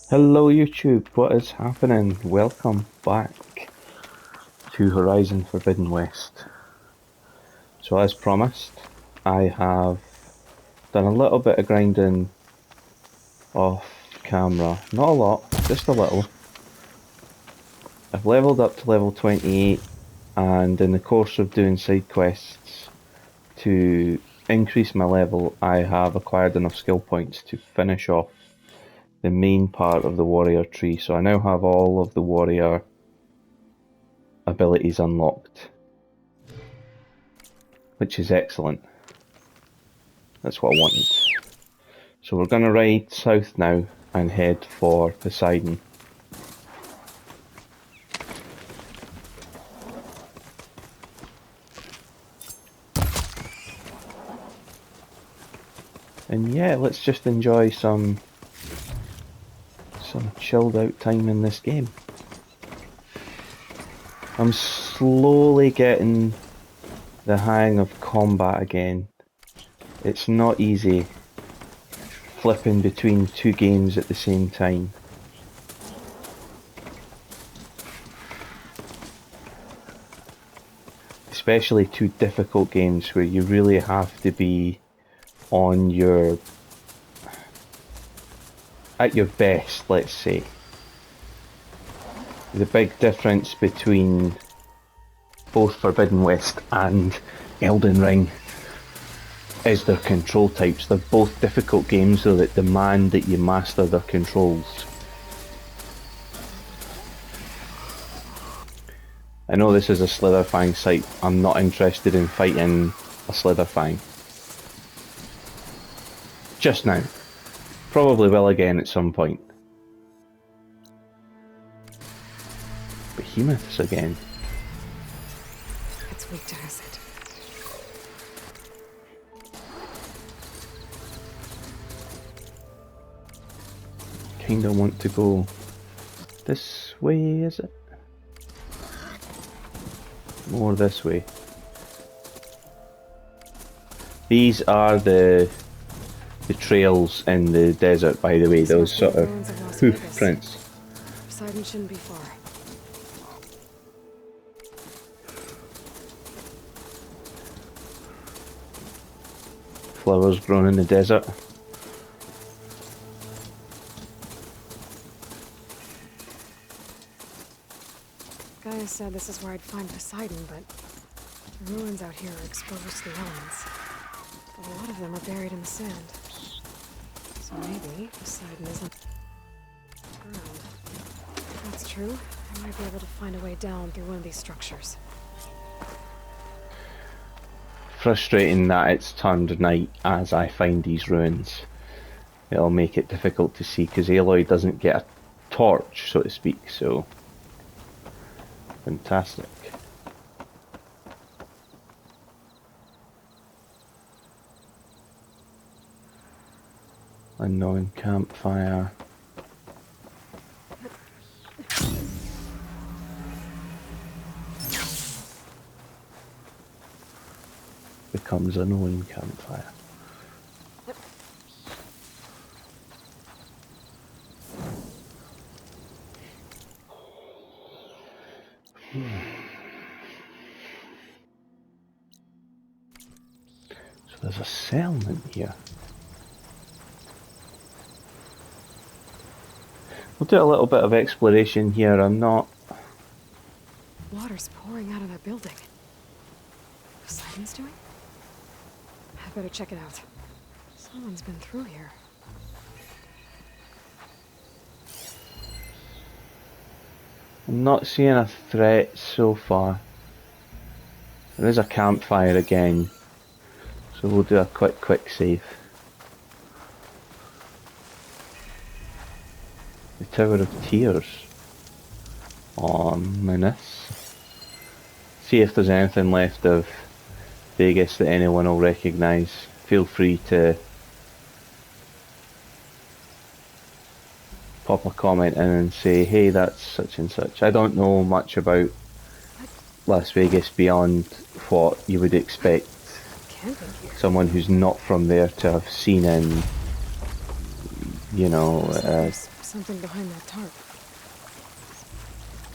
Hello YouTube, what is happening? Welcome back to Horizon Forbidden West. So as promised, I have done a little bit of grinding off camera. Not a lot, just a little. I've leveled up to level 28 and in the course of doing side quests to increase my level, I have acquired enough skill points to finish off the main part of the warrior tree, so I now have all of the warrior abilities unlocked, which is excellent. That's what I wanted. So we're going to ride south now and head for Poseidon. And yeah, let's just enjoy some chilled out time in this game. I'm slowly getting the hang of combat again. It's not easy flipping between two games at the same time. Especially two difficult games where you really have to be on at your best, let's say. The big difference between both Forbidden West and Elden Ring is their control types. They're both difficult games though that demand that you master their controls. I know this is a Slitherfang site. I'm not interested in fighting a Slitherfang. Just now. Probably will again at some point. Behemoths again. It's weak to acid. Kinda want to go this way, is it? More this way. These are the trails in the desert, by the way, those sort of hoof prints. Poseidon shouldn't be far. Flowers grown in the desert. Gaia said this is where I'd find Poseidon, but the ruins out here are exposed to the elements. But a lot of them are buried in the sand. So maybe Poseidon isn't around. If that's true, I might be able to find a way down through one of these structures. Frustrating that it's turned night as I find these ruins. It'll make it difficult to see because Aloy doesn't get a torch, so to speak, so fantastic. Unknown campfire. Becomes a known campfire. So there's a settlement here. We'll do a little bit of exploration here. I'm not... Water's pouring out of that building. Poseidon's doing? I better check it out. Someone's been through here. I'm not seeing a threat so far. There is a campfire again, so we'll do a quick save. The Tower of Tears. Ominous. See if there's anything left of Vegas that anyone will recognise. Feel free to pop a comment in and say, hey, that's such and such. I don't know much about Las Vegas beyond what you would expect someone who's not from there to have seen in you know, Looks like there's something behind that tarp.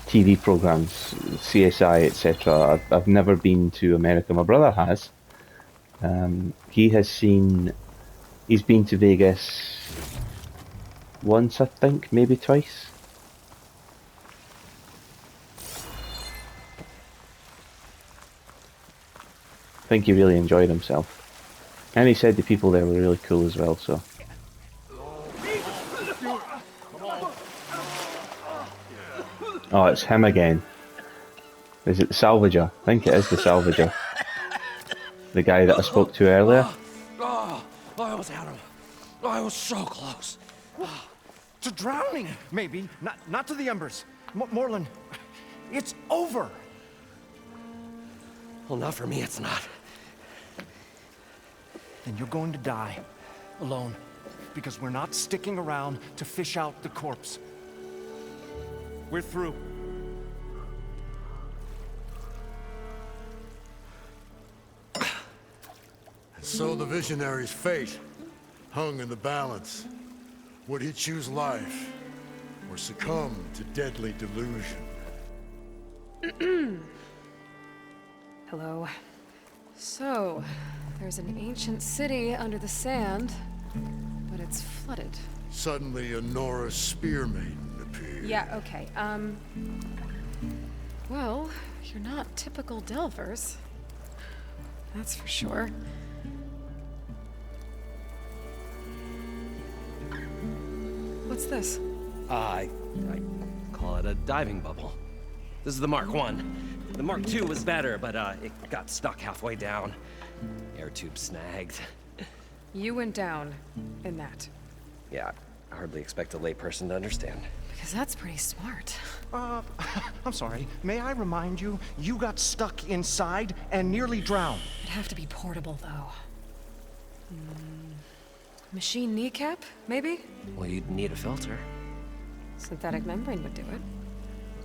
TV programs, CSI, etc. I've never been to America. My brother has. He's been to Vegas once, I think, maybe twice. I think he really enjoyed himself. And he said the people there were really cool as well, so. Oh, it's him again. Is it the salvager? I think it is the salvager. The guy that I spoke to earlier. Oh, I almost had him. I was so close. To drowning, maybe. Not to the embers. Morland, it's over. Well, not for me, it's not. Then you're going to die. Alone. Because we're not sticking around to fish out the corpse. We're through. So the visionary's fate hung in the balance. Would he choose life or succumb to deadly delusion? Hello. So, there's an ancient city under the sand, but it's flooded. Suddenly a Norse spear maiden appeared. Yeah, okay. Well, you're not typical Delvers. That's for sure. What's this? I call it a diving bubble. This is the Mark 1. The Mark 2 was better, but it got stuck halfway down. Air tube snagged. You went down in that. Yeah, I hardly expect a layperson to understand. Because that's pretty smart. I'm sorry. May I remind you, you got stuck inside and nearly drowned. It'd have to be portable, though. Machine kneecap, maybe? Well, you'd need a filter. Synthetic membrane would do it.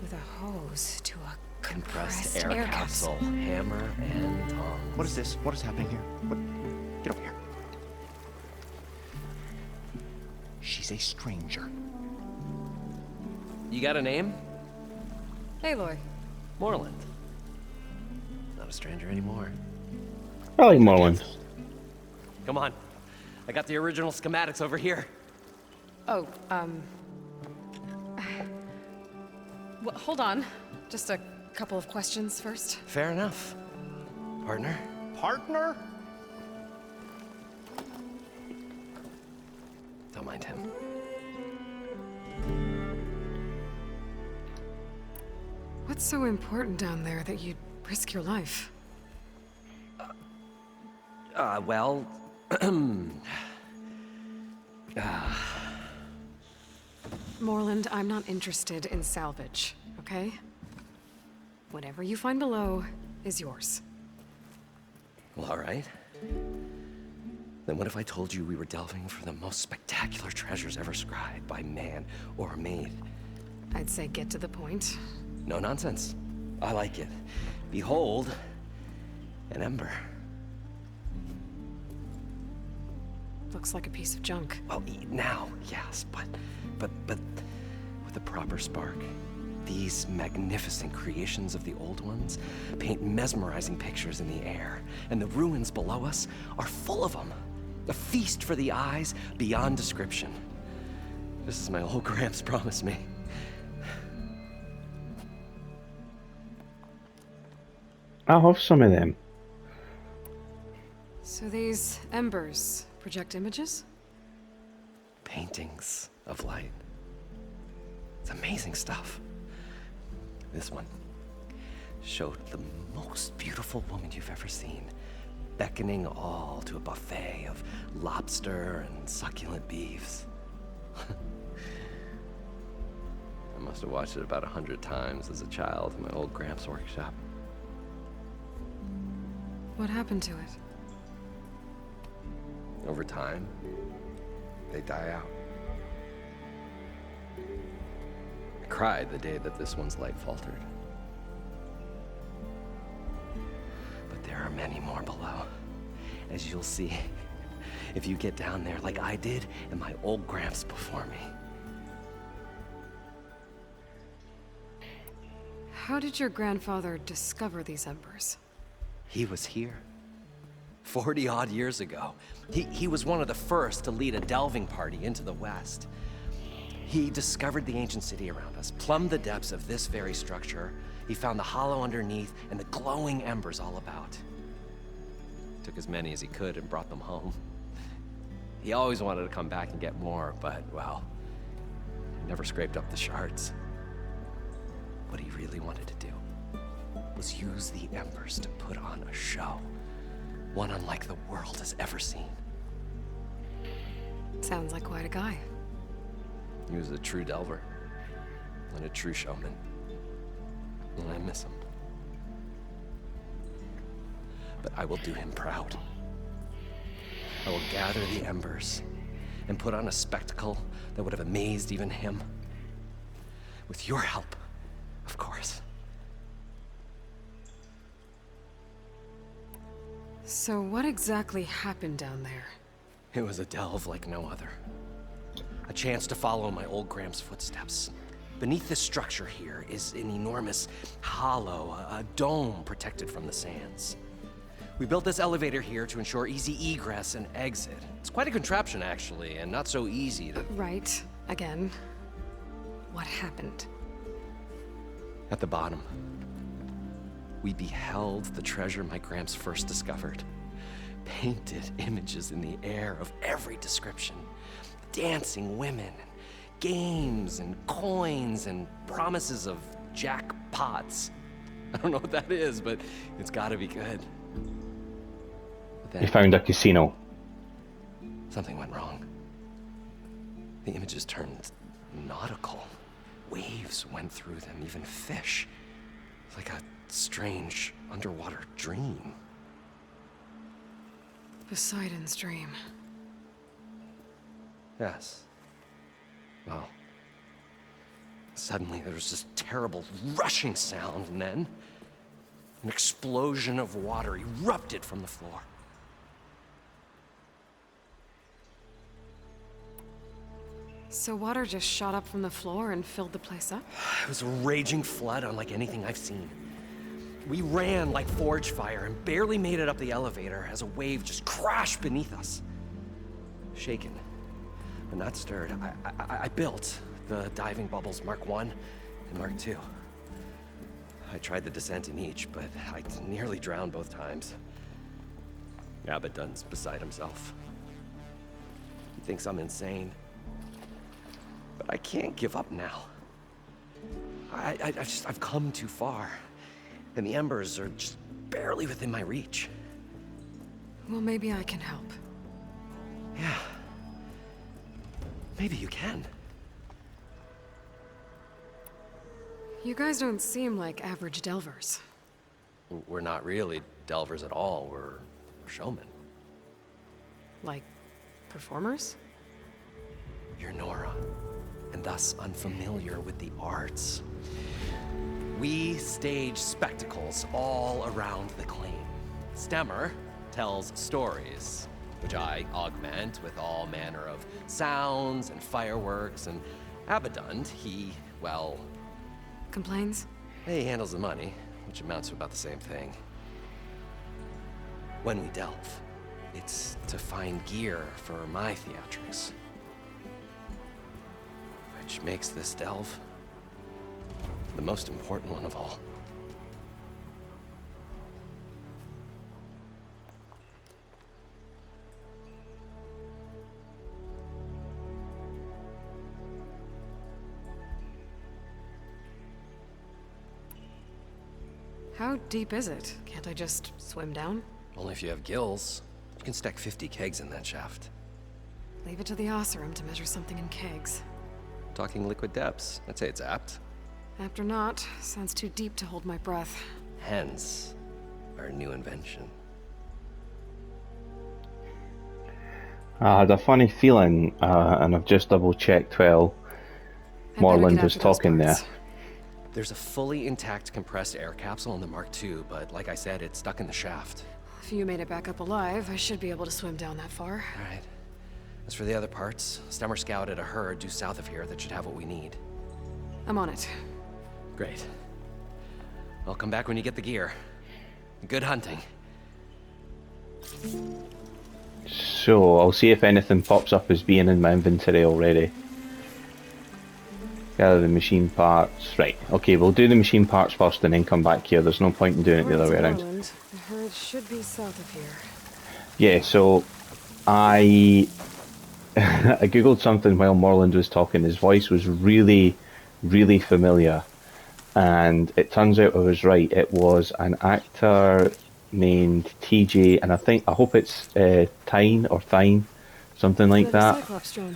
With a hose to a compressed Air capsule, hammer, and tongs. What is this? What is happening here? What? Get over here. She's a stranger. You got a name? Aloy. Moreland. Not a stranger anymore. I like Morland. Come on. I got the original schematics over here. Oh, well, hold on. Just a couple of questions first. Fair enough. Partner? Partner? Don't mind him. What's so important down there that you'd risk your life? Well... Moreland, I'm not interested in salvage, okay? Whatever you find below is yours. Well, all right. Then what if I told you we were delving for the most spectacular treasures ever scribed by man or maid? I'd say get to the point. No nonsense. I like it. Behold, an ember. Looks like a piece of junk. Well, now, yes, but with a proper spark. These magnificent creations of the old ones paint mesmerizing pictures in the air, and the ruins below us are full of them. A feast for the eyes beyond description. Just as my old Gramps promised me. I'll have some of them. So these embers project images? Paintings of light. It's amazing stuff. This one showed the most beautiful woman you've ever seen, beckoning all to a buffet of lobster and succulent beefs. I must have watched it about 100 times as a child in my old Gramps workshop. What happened to it? Over time, they die out. I cried the day that this one's light faltered. But there are many more below. As you'll see, if you get down there like I did and my old Gramps before me. How did your grandfather discover these embers? He was here. 40-odd years ago. He was one of the first to lead a delving party into the West. He discovered the ancient city around us, plumbed the depths of this very structure. He found the hollow underneath and the glowing embers all about. Took as many as he could and brought them home. He always wanted to come back and get more, but, well, never scraped up the shards. What he really wanted to do was use the embers to put on a show. One unlike the world has ever seen. Sounds like quite a guy. He was a true delver and a true showman. And I miss him. But I will do him proud. I will gather the embers and put on a spectacle that would have amazed even him. With your help, of course. So what exactly happened down there? It was a delve like no other. A chance to follow my old Gramps' footsteps. Beneath this structure here is an enormous hollow, a dome protected from the sands. We built this elevator here to ensure easy egress and exit. It's quite a contraption, actually, and not so easy to... Right. Again. What happened? At the bottom, we beheld the treasure my Gramps first discovered. Painted images in the air of every description. Dancing women, games and coins and promises of jackpots. I don't know what that is, but it's gotta be good. But then You found a casino. something went wrong. The images turned nautical. Waves went through them, even fish. It's like a strange underwater dream. Poseidon's dream. Yes. Well, suddenly there was this terrible rushing sound, and then an explosion of water erupted from the floor. So water just shot up from the floor and filled the place up? It was a raging flood unlike anything I've seen. We ran like forge fire and barely made it up the elevator as a wave just crashed beneath us. Shaken, but not stirred, I built the diving bubbles Mark I and Mark II. I tried the descent in each, but I nearly drowned both times. Abaddon's beside himself. He thinks I'm insane. But I can't give up now. I've come too far. And the embers are just barely within my reach. Well, maybe I can help. Yeah. Maybe you can. You guys don't seem like average delvers. We're not really delvers at all. We're showmen. Like, performers? You're Nora, and thus unfamiliar with the arts. We stage spectacles all around the claim. Stemmer tells stories, which I augment with all manner of sounds and fireworks, and Abaddon, he, well... Complains? He handles the money, which amounts to about the same thing. When we delve, it's to find gear for my theatrics. Which makes this delve the most important one of all. How deep is it? Can't I just swim down? Only if you have gills. You can stack 50 kegs in that shaft. Leave it to the Oseram to measure something in kegs. Talking liquid depths, I'd say it's apt. Apt or not, sounds too deep to hold my breath. Hence, our new invention. I had a funny feeling, and I've just double checked while I'd better Morland get was after those talking there. parts. There's a fully intact compressed air capsule in the Mark II, but like I said, it's stuck in the shaft. If If you made it back up alive, I should be able to swim down that far. All right. As for the other parts, Stemmer scouted a herd due south of here that should have what we need. I'm on it. Great. I'll come back when you get the gear. Good hunting. So, I'll see if anything pops up as being in my inventory already. Gather the machine parts. Right, okay, we'll do the machine parts first and then come back here. There's no point in doing it the other way around. The herd should be south of here. Yeah, so I I googled something while Morland was talking. His voice was really, really familiar, and it turns out I was right. It was an actor named TJ, and I hope it's Tyne or Thine, something like that, Cyclops drone.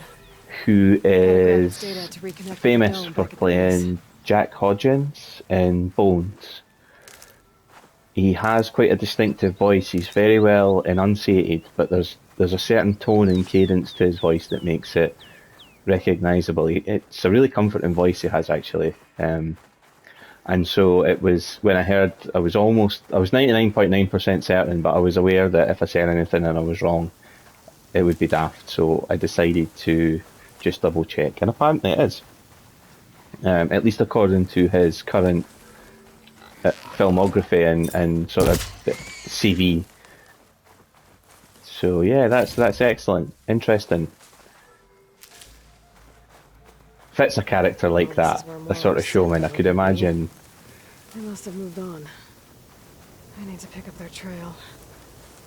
who is Data to reconnect with the famous dome for back at the base. playing Jack Hodgins in Bones. He has quite a distinctive voice. He's very well enunciated, but there's a certain tone and cadence to his voice that makes it recognisable. It's a really comforting voice he has, actually. And so it was, when I heard, I was 99.9% certain, but I was aware that if I said anything and I was wrong, it would be daft. So I decided to just double check, and apparently it is. At least according to his current filmography and sort of CV. So yeah, that's excellent, interesting. Fits a character like that, a sort of showman. I could imagine. They must have moved on. I need to pick up their trail.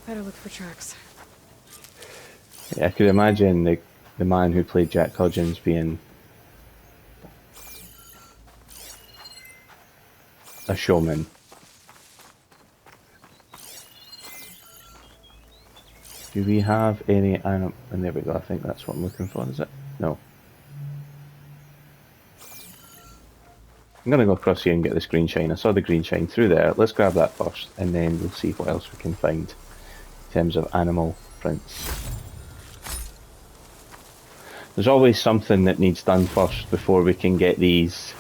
Better look for tracks. Yeah, I could imagine the man who played Jack Hodgins being a showman. Do we have any animal? And there we go. I think that's what I'm looking for. Is it? No. I'm going to go across here and get this green shine. I saw the green shine through there. Let's grab that first, and then we'll see what else we can find in terms of animal prints. There's always something that needs done first before we can get these.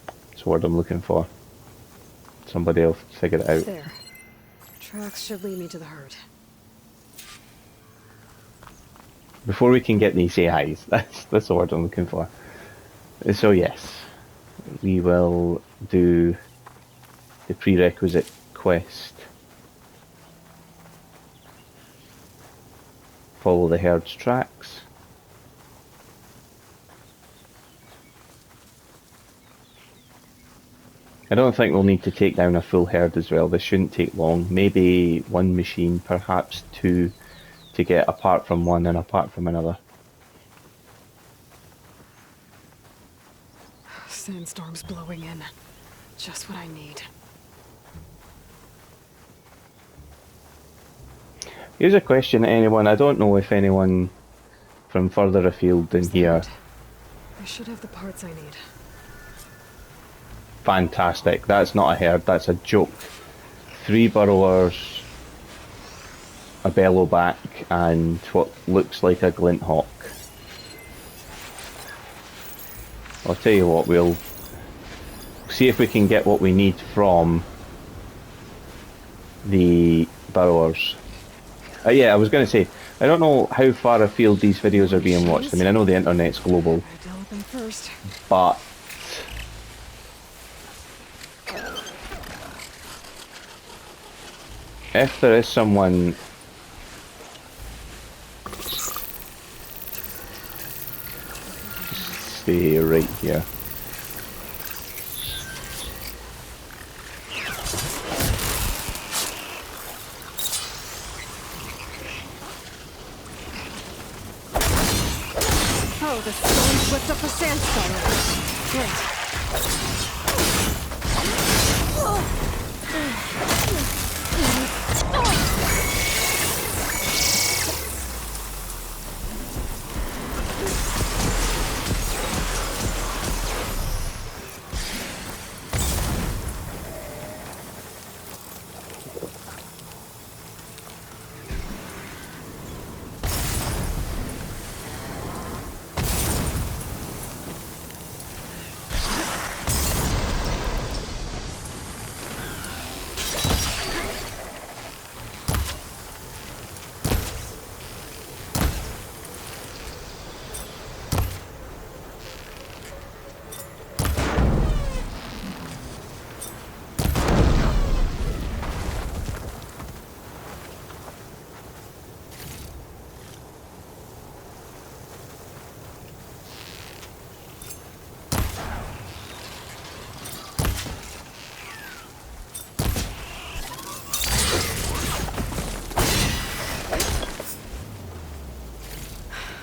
That's the word I'm looking for. Somebody else figure it out. There. Tracks should lead me to the herd. Before we can get these AIs, that's the word I'm looking for. So yes, we will do the prerequisite quest. Follow the herd's tracks. I don't think we'll need to take down a full herd as well. This shouldn't take long. Maybe one machine, perhaps two, to get apart from one and apart from another. Sandstorm's blowing in. Just what I need. Here's a question to anyone. I don't know if anyone from further afield than here. I should have the parts I need. Fantastic. That's not a herd, that's a joke. 3 burrowers, a bellowback, and what looks like a glint hawk. I'll tell you what, we'll see if we can get what we need from the burrowers. Yeah, I was going to say, I don't know how far afield these videos are being watched. I mean, I know the internet's global, I dealt with them first. but if there is someone stay right here. Oh, the storm whipped up a sand spiral. Great.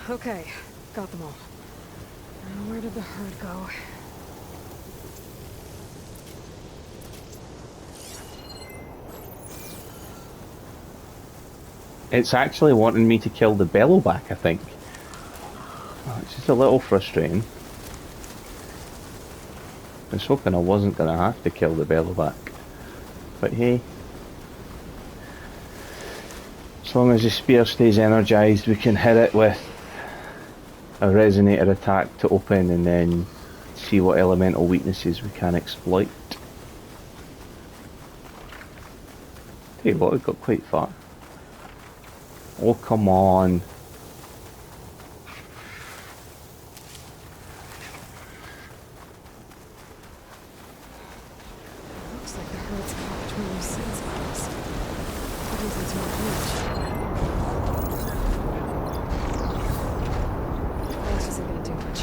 Okay, got them all. Now where did the herd go? It's actually wanting me to kill the bellowback, I think. Oh, it's just a little frustrating. I was hoping I wasn't going to have to kill the bellowback. But hey. As long as the spear stays energized, we can hit it with a resonator attack to open and then see what elemental weaknesses we can exploit. Tell you what, it got quite far. Oh, come on. Looks like the herd's caught between these sand spirals. That means it's more huge. That isn't gonna do much.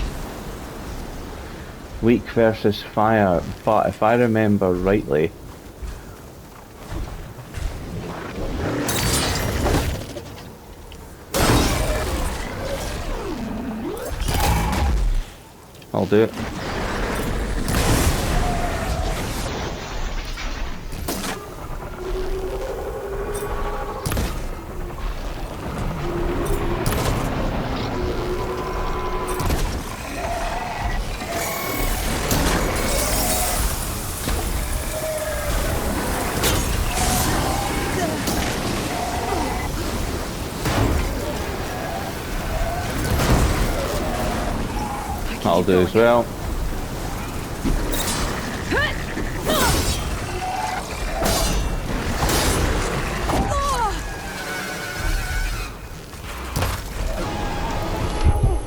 Weak versus fire, but if I remember rightly, I'll do it. I'll do as well.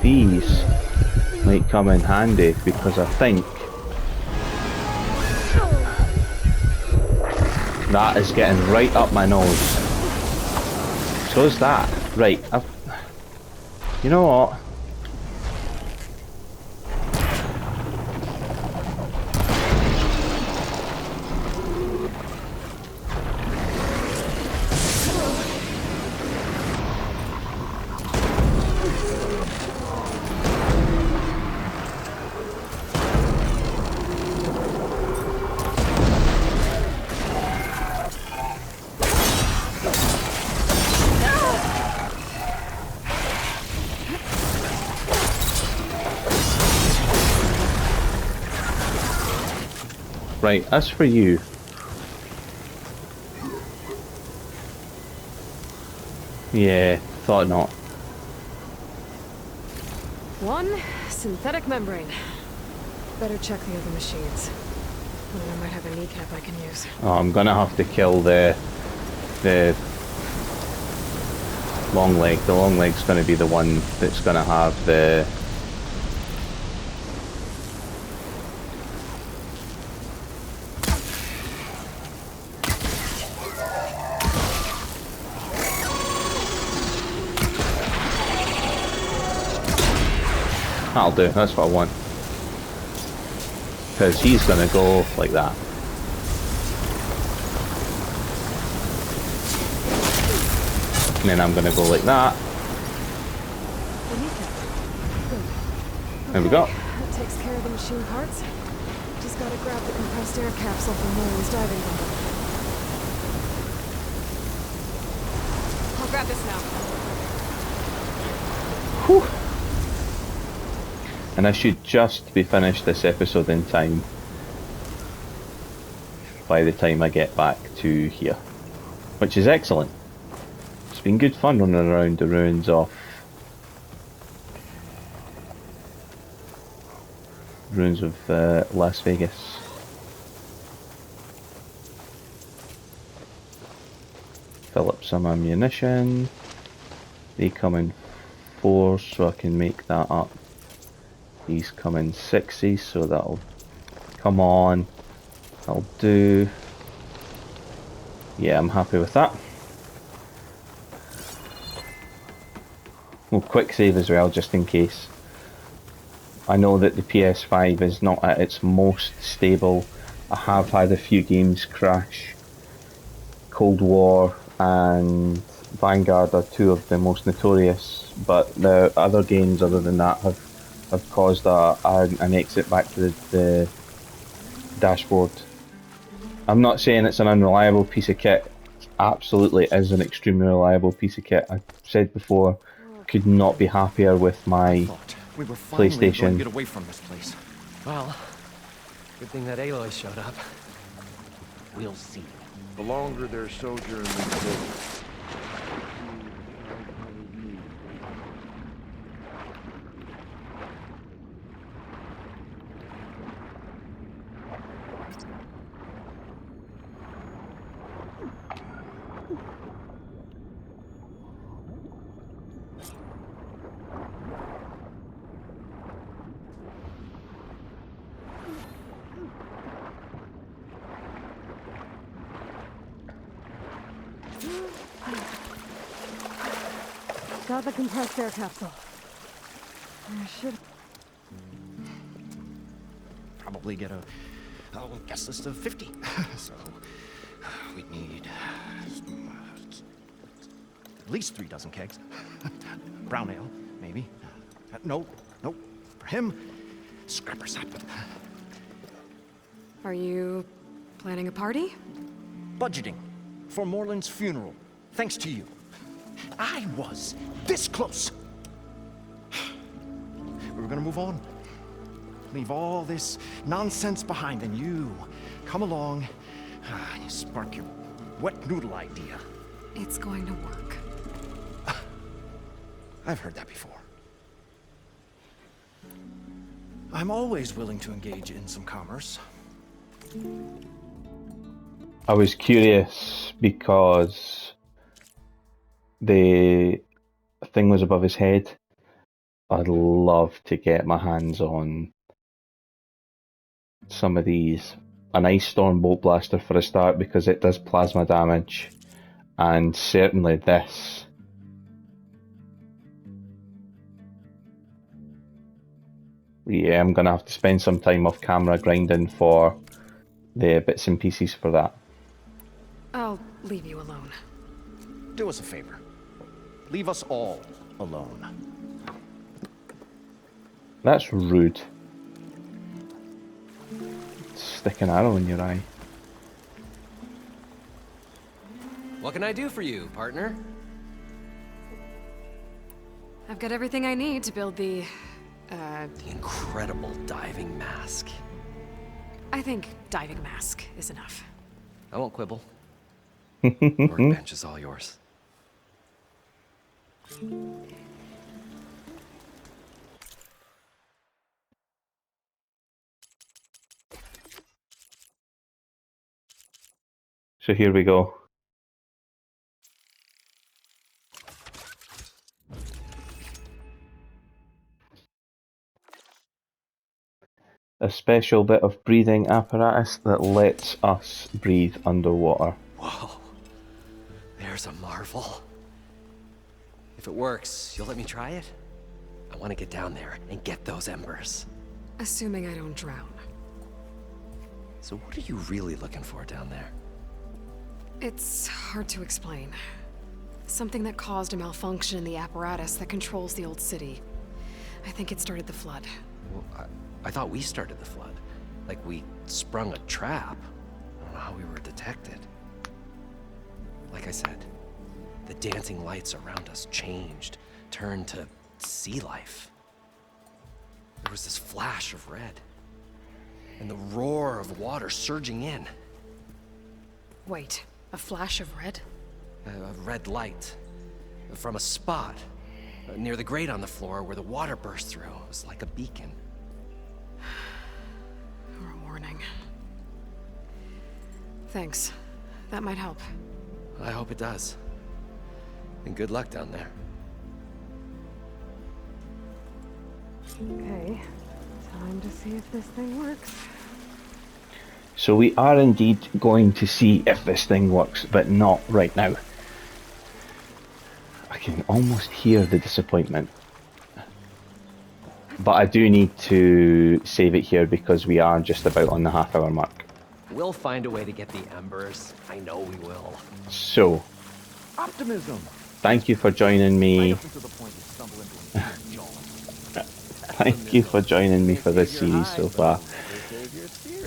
These might come in handy because I think that is getting right up my nose. So is that. Right, you know what? Right, as for you. Yeah, thought not. One synthetic membrane. Better check the other machines. One I might have a kneecap I can use. Oh, I'm gonna have to kill the long leg. The long leg's gonna be the one that's gonna have the That'll do, that's what I want. Because he's gonna go like that. And then I'm gonna go like that. There we go. That takes care of the machine parts. Just gotta grab the compressed air capsule from Moran's diving bomber. I'll grab this now. Whew. And I should just be finished this episode in time by the time I get back to here, which is excellent. It's been good fun running around the ruins of Las Vegas. Fill up some ammunition. They come in 4, so I can make that up. These come in 60, so that'll come on. I'll do. Yeah, I'm happy with that. We'll quick save as well, just in case. I know that the PS5 is not at its most stable. I have had a few games crash. Cold War and Vanguard are two of the most notorious, but the other games other than that have caused an exit back to the dashboard. I'm not saying it's an unreliable piece of kit. It absolutely is an extremely reliable piece of kit. I said before, could not be happier with my Thought we were finally going to PlayStation. get away from this place. Well, good thing that Aloy showed up. We'll see. The longer their sojourn in the city, Got the compressed air capsule. I should. Probably get a guest list of 50. So we'd need at least 3 dozen kegs. Brown ale, maybe. No, for him, scrapper sap. Are you planning a party? Budgeting for Moreland's funeral, thanks to you. I was this close. We were gonna move on. Leave all this nonsense behind, and you come along and you spark your wet noodle idea. It's going to work. I've heard that before. I'm always willing to engage in some commerce. I was curious because the thing was above his head. I'd love to get my hands on some of these. An ice storm bolt blaster for a start, because it does plasma damage, and certainly this. Yeah, I'm gonna have to spend some time off camera grinding for the bits and pieces for that. I'll leave you alone. Do us a favor. Leave us all alone. That's rude. Stick an arrow in your eye. What can I do for you, partner? I've got everything I need to build the The incredible diving mask. I think diving mask is enough. I won't quibble. Workbench is all yours. So here we go. A special bit of breathing apparatus that lets us breathe underwater. Whoa. There's a marvel. If it works, you'll let me try it? I want to get down there and get those embers. Assuming I don't drown. So what are you really looking for down there? It's hard to explain. Something that caused a malfunction in the apparatus that controls the old city. I think it started the flood. Well, I thought we started the flood. Like we sprung a trap. I don't know how we were detected. Like I said, the dancing lights around us changed, turned to sea life. There was this flash of red, and the roar of water surging in. Wait, a flash of red? A red light from a spot near the grate on the floor where the water burst through. It was like a beacon. Or a warning. Thanks. That might help. I hope it does. And good luck down there. Okay. Time to see if this thing works. So we are indeed going to see if this thing works, but not right now. I can almost hear the disappointment. But I do need to save it here because we are just about on the half-hour mark. We'll find a way to get the embers. I know we will. So, Optimism. thank you for joining me. Right up until the point you stumble into an inner jaw. Thank you for joining me for this series so far.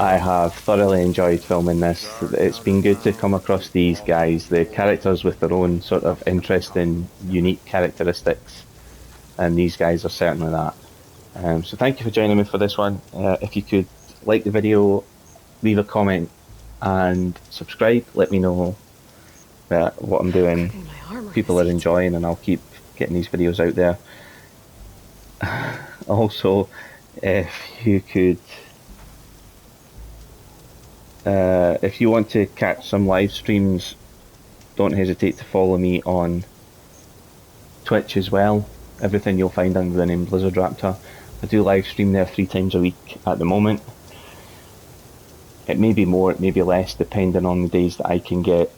I have thoroughly enjoyed filming this. It's been good to come across these guys, the characters with their own sort of interesting, unique characteristics, and these guys are certainly that. So thank you for joining me for this one. If you could like the video, leave a comment, and subscribe. Let me know that what I'm doing Cracking my armor people are is easy. enjoying, and I'll keep getting these videos out there. Also, if you could, if you want to catch some live streams, don't hesitate to follow me on Twitch as well. Everything you'll find under the name Blizzardraptor. I do live stream there 3 times a week at the moment. It may be more, it may be less, depending on the days that I can get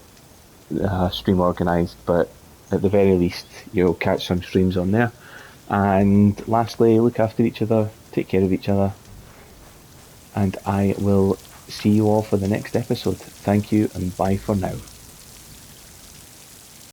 a stream organised, but at the very least you'll catch some streams on there. And lastly, look after each other, take care of each other, and I will see you all for the next episode. Thank you and bye for now.